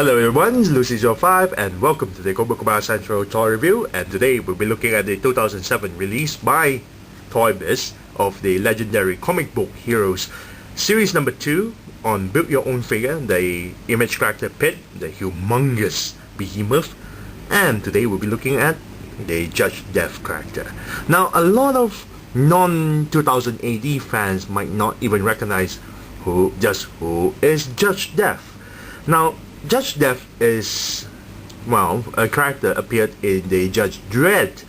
Hello everyone, it's Lucy05 and welcome to the Kobokoba Central Toy Review, and today we'll be looking at the 2007 release by Toybiz of the legendary comic book heroes series number 2 on Build Your Own Figure, the image character Pit, the humongous behemoth, and today we'll be looking at the Judge Death character. Now a lot of non-2000 AD fans might not even recognize who is Judge Death. Now Judge Death is, well, a character appeared in the Judge Dredd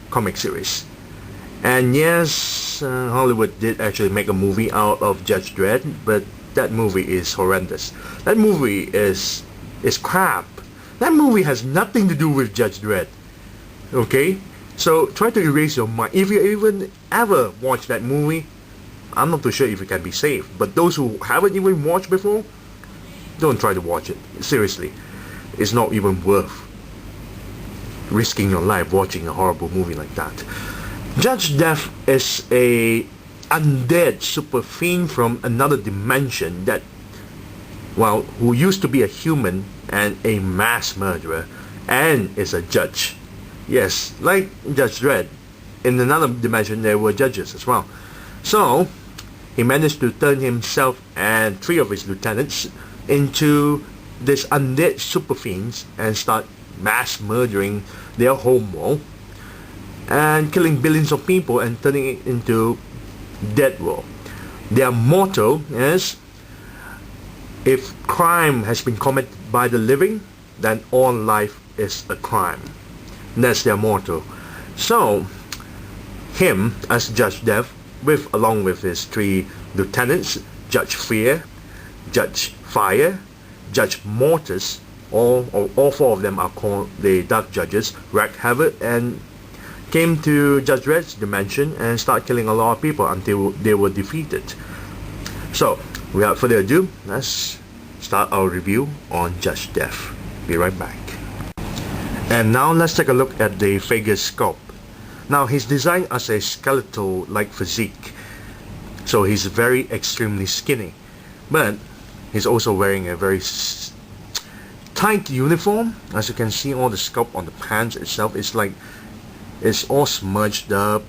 comic series. And yes, Hollywood did actually make a movie out of Judge Dredd, but that movie is horrendous. That movie is crap. That movie has nothing to do with Judge Dredd. Okay? So try to erase your mind. If you even ever watched that movie, I'm not too sure if it can be saved. But those who haven't even watched before, don't try to watch it. Seriously, it's not even worth risking your life watching a horrible movie like that. Judge Death is a undead super fiend from another dimension that, well, who used to be a human and a mass murderer and is a judge. Yes, like Judge Dredd, in another dimension there were judges as well. So he managed to turn himself and 3 of his lieutenants into this undead super fiends and start mass murdering their home world and killing billions of people and turning it into dead world. Their motto is, if crime has been committed by the living, then all life is a crime. That's their motto. So him as Judge Death, along with his 3 lieutenants, Judge Fear, Judge Fire, Judge Mortis, all 4 of them are called the Dark Judges, wreaked havoc and came to Judge Dredd's dimension and started killing a lot of people until they were defeated. So, without further ado, let's start our review on Judge Death. Be right back. And now let's take a look at the figure sculpt. Now he's designed as a skeletal-like physique, so he's very extremely skinny, but he's also wearing a very tight uniform. As you can see, all the sculpt on the pants itself is like, it's all smudged up,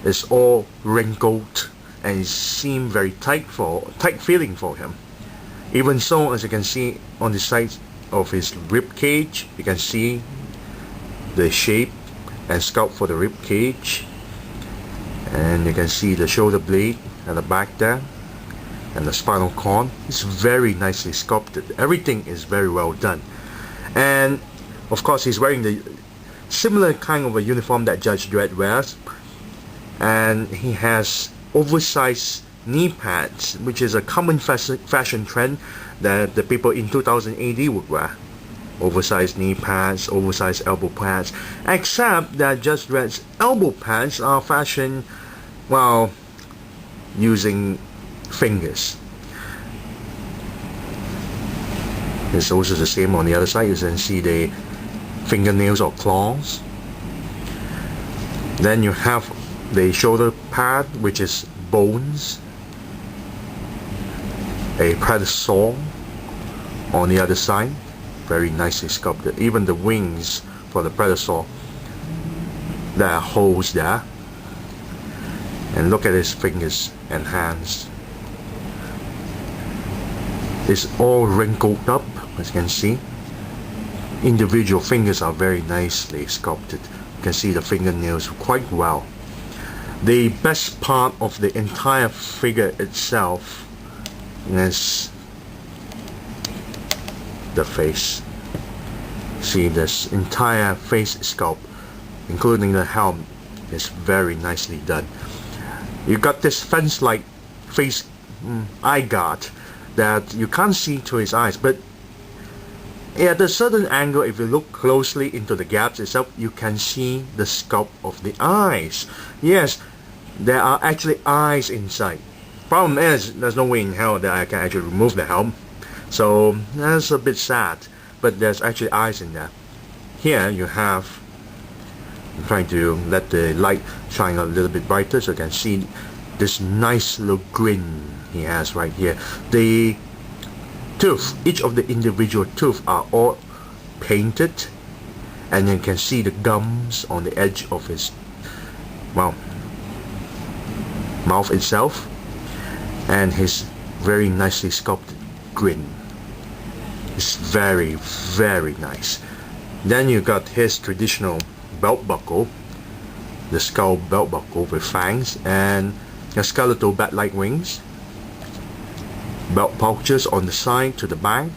it's all wrinkled, and it seems very tight feeling for him. Even so, as you can see on the side of his rib cage, you can see the shape and sculpt for the rib cage, and you can see the shoulder blade at the back there, and the spinal cord is very nicely sculpted. Everything is very well done. And of course he's wearing the similar kind of a uniform that Judge Dredd wears, and he has oversized knee pads, which is a common fashion trend that the people in 2000 AD would wear. Oversized knee pads, oversized elbow pads, except that Judge Dredd's elbow pads are fashioned, well, using fingers. It's also the same on the other side. You can see the fingernails or claws. Then you have the shoulder pad, which is bones, a predator on the other side, very nicely sculpted. Even the wings for the predator, there are holes there. And look at his fingers and hands. It's all wrinkled up, as you can see. Individual fingers are very nicely sculpted. You can see the fingernails quite well. The best part of the entire figure itself is the face. See, this entire face sculpt, including the helm, is very nicely done. You got this fence-like face eye guard that you can't see through his eyes, but at a certain angle, if you look closely into the gaps itself, you can see the sculpt of the eyes. Yes, there are actually eyes inside. Problem is, there's no way in hell that I can actually remove the helm, so that's a bit sad, but there's actually eyes in there. Here you have, I'm trying to let the light shine a little bit brighter so you can see this nice little grin he has right here. The tooth, each of the individual tooth are all painted, and you can see the gums on the edge of his, well, mouth itself, and his very nicely sculpted grin. It's very, very nice. Then you got his traditional belt buckle, the skull belt buckle with fangs and a skeletal bat-like wings, belt pouches on the side to the back,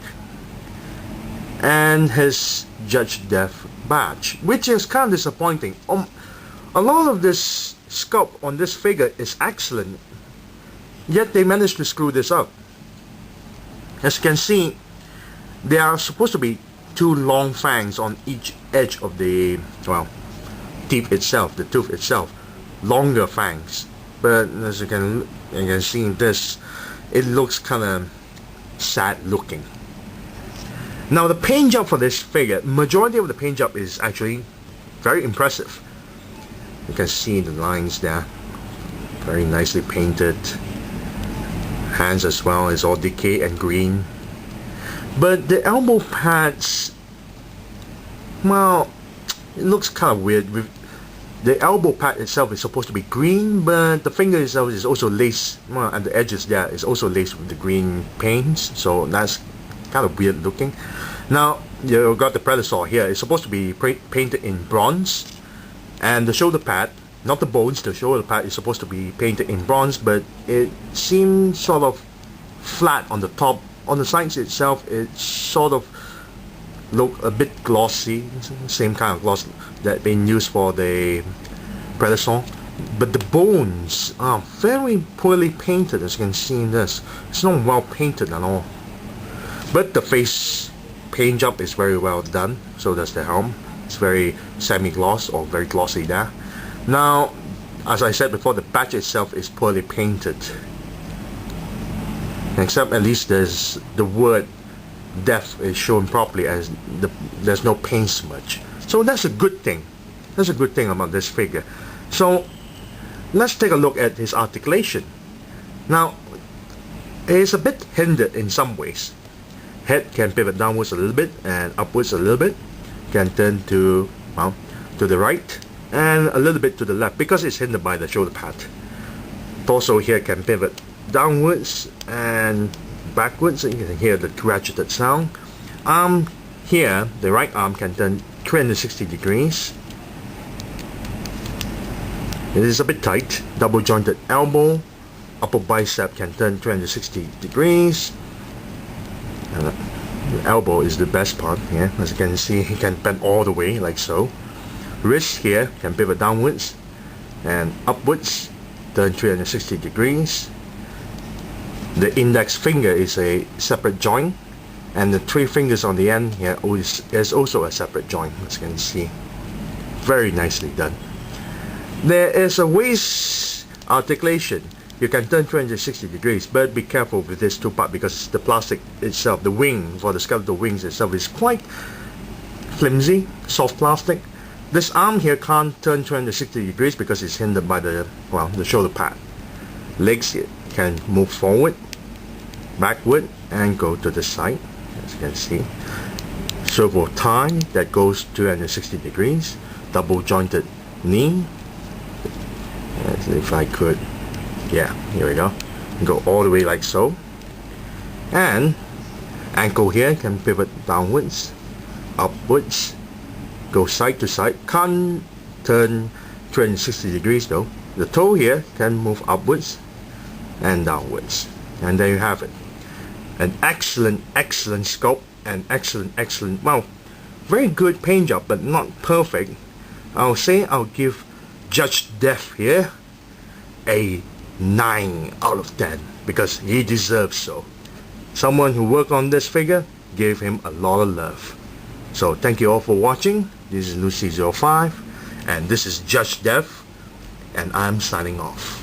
and his Judge Death badge, which is kind of disappointing. A lot of this sculpt on this figure is excellent, yet they managed to screw this up. As you can see, there are supposed to be two long fangs on each edge of the, well, teeth itself, the tooth itself, longer fangs. But as you can see in this, it looks kind of sad looking. Now the paint job for this figure, majority of the paint job is actually very impressive. You can see the lines there, very nicely painted. Hands as well is all decay and green. But the elbow pads, well, it looks kind of weird. The elbow pad itself is supposed to be green, but the finger itself is also laced, well, and the edges there is also laced with the green paints, so that's kind of weird looking. Now you got the Predator here. It's supposed to be painted in bronze, and the shoulder pad, not the bones, the shoulder pad is supposed to be painted in bronze, but it seems sort of flat on the top. On the sides itself, it sort of look a bit glossy, same kind of gloss that been used for the Predator. But the bones are very poorly painted, as you can see in this. It's not well painted at all. But the face paint job is very well done, so does the helm. It's very semi-gloss or very glossy there. Now, as I said before, the badge itself is poorly painted. Except at least there's the word death is shown properly, as there's no paint smudge. So that's a good thing. That's a good thing about this figure. So let's take a look at his articulation. Now, it's a bit hindered in some ways. Head can pivot downwards a little bit and upwards a little bit. Can turn to, well, to the right and a little bit to the left because it's hindered by the shoulder pad. Torso here can pivot downwards and backwards, so you can hear the ratcheted sound. Arm here, the right arm can turn 360 degrees. It is a bit tight. Double jointed elbow, upper bicep can turn 360 degrees. And the elbow is the best part here. As you can see, he can bend all the way like so. Wrist here can pivot downwards and upwards, turn 360 degrees. The index finger is a separate joint, and the three fingers on the end here is also a separate joint, as you can see. Very nicely done. There is a waist articulation. You can turn 360 degrees, but be careful with this two part because the plastic itself, the wing for the skeletal wings itself, is quite flimsy, soft plastic. This arm here can't turn 360 degrees because it's hindered by the, well, the shoulder pad. Legs can move forward, backward, and go to the side, as you can see. Servo tie that goes 360 degrees. Double jointed knee. If I could, yeah, here we go. Go all the way like so. And ankle here can pivot downwards, upwards, go side to side. Can't turn 360 degrees though. The toe here can move upwards and downwards. And there you have it. An excellent sculpt and excellent, well, very good paint job, but not perfect. I'll say I'll give Judge Death here a 9 out of 10 because he deserves so. Someone who worked on this figure gave him a lot of love. So thank you all for watching. This is Lucy05 and this is Judge Death, and I'm signing off.